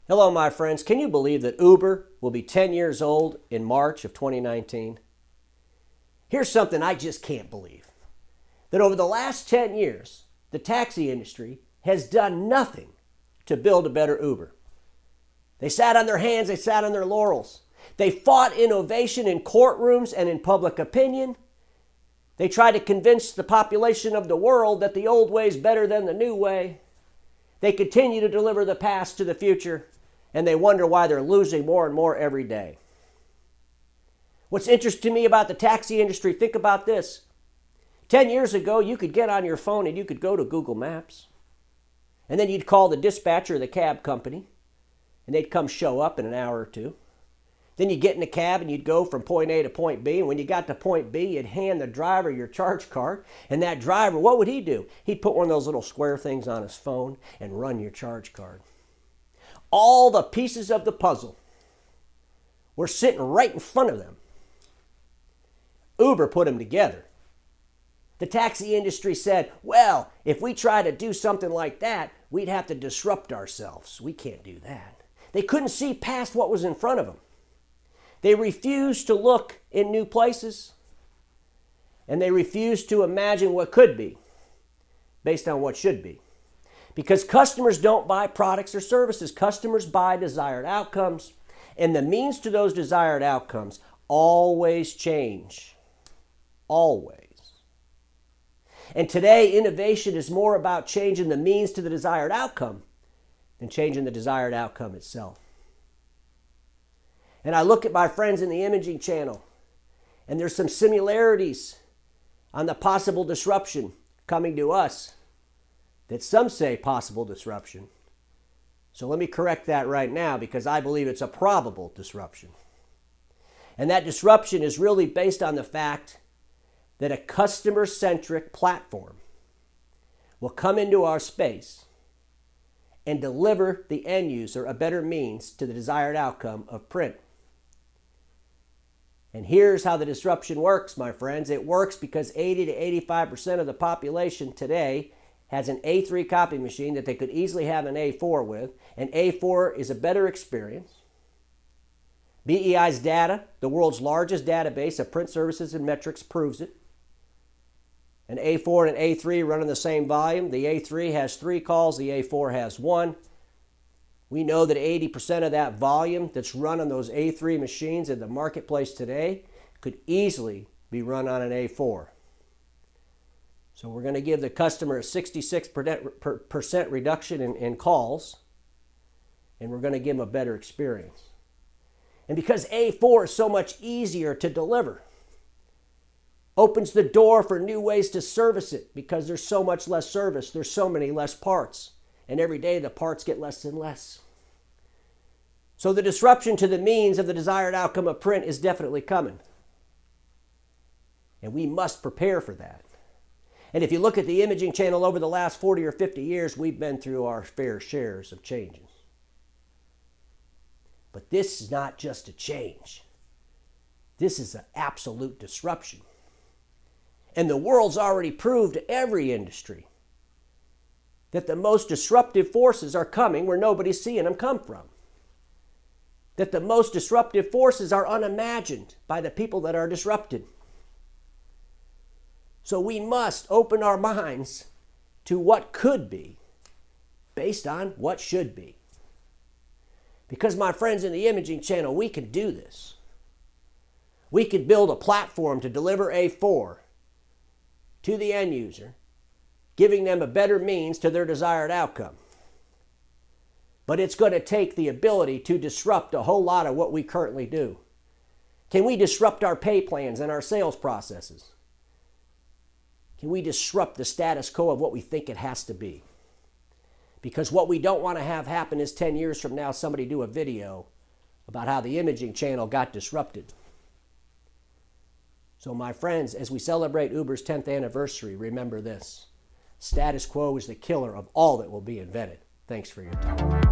Hello, my friends. Can you believe that Uber will be 10 years old in March of 2019? Here's something I just can't believe. That over the last 10 years, the taxi industry has done nothing to build a better Uber. They sat on their hands, they sat on their laurels. They fought innovation in courtrooms and in public opinion. They tried to convince the population of the world that the old way is better than the new way. They continue to deliver the past to the future, and they wonder why they're losing more and more every day. What's interesting to me about the taxi industry, think about this. 10 years ago, you could get on your phone and you could go to Google Maps. And then you'd call the dispatcher of the cab company, and they'd come show up in an hour or two. Then you'd get in the cab and you'd go from point A to point B. And when you got to point B, you'd hand the driver your charge card. And that driver, what would he do? He'd put one of those little square things on his phone and run your charge card. All the pieces of the puzzle were sitting right in front of them. Uber put them together. The taxi industry said, well, if we try to do something like that, we'd have to disrupt ourselves. We can't do that. They couldn't see past what was in front of them. They refused to look in new places, and they refused to imagine what could be based on what should be. Because customers don't buy products or services. Customers buy desired outcomes, and the means to those desired outcomes always change. Always. And today, innovation is more about changing the means to the desired outcome than changing the desired outcome itself. And I look at my friends in the imaging channel, and there's some similarities on the possible disruption coming to us that some say possible disruption. So let me correct that right now, because I believe it's a probable disruption. And that disruption is really based on the fact that a customer-centric platform will come into our space and deliver the end user a better means to the desired outcome of print. And here's how the disruption works, my friends. It works because 80 to 85% of the population today has an A3 copy machine that they could easily have an A4 with. And A4 is a better experience. BEI's data, the world's largest database of print services and metrics, proves it. An A4 and an A3 run in the same volume. The A3 has 3 calls, the A4 has 1. We know that 80% of that volume that's run on those A3 machines in the marketplace today could easily be run on an A4. So we're going to give the customer a 66% reduction in calls, and we're going to give them a better experience. And because A4 is so much easier to deliver, opens the door for new ways to service it because there's so much less service, there's so many less parts. And every day the parts get less and less. So the disruption to the means of the desired outcome of print is definitely coming. And we must prepare for that. And if you look at the imaging channel over the last 40 or 50 years, we've been through our fair shares of changes. But this is not just a change. This is an absolute disruption. And the world's already proved to every industry that the most disruptive forces are coming where nobody's seeing them come from. That the most disruptive forces are unimagined by the people that are disrupted. So we must open our minds to what could be based on what should be. Because my friends in the imaging channel, we can do this. We could build a platform to deliver A4 to the end user, giving them a better means to their desired outcome. But it's going to take the ability to disrupt a whole lot of what we currently do. Can we disrupt our pay plans and our sales processes? Can we disrupt the status quo of what we think it has to be? Because what we don't want to have happen is 10 years from now somebody do a video about how the imaging channel got disrupted. So my friends, as we celebrate Uber's 10th anniversary, remember this. Status quo is the killer of all that will be invented. Thanks for your time.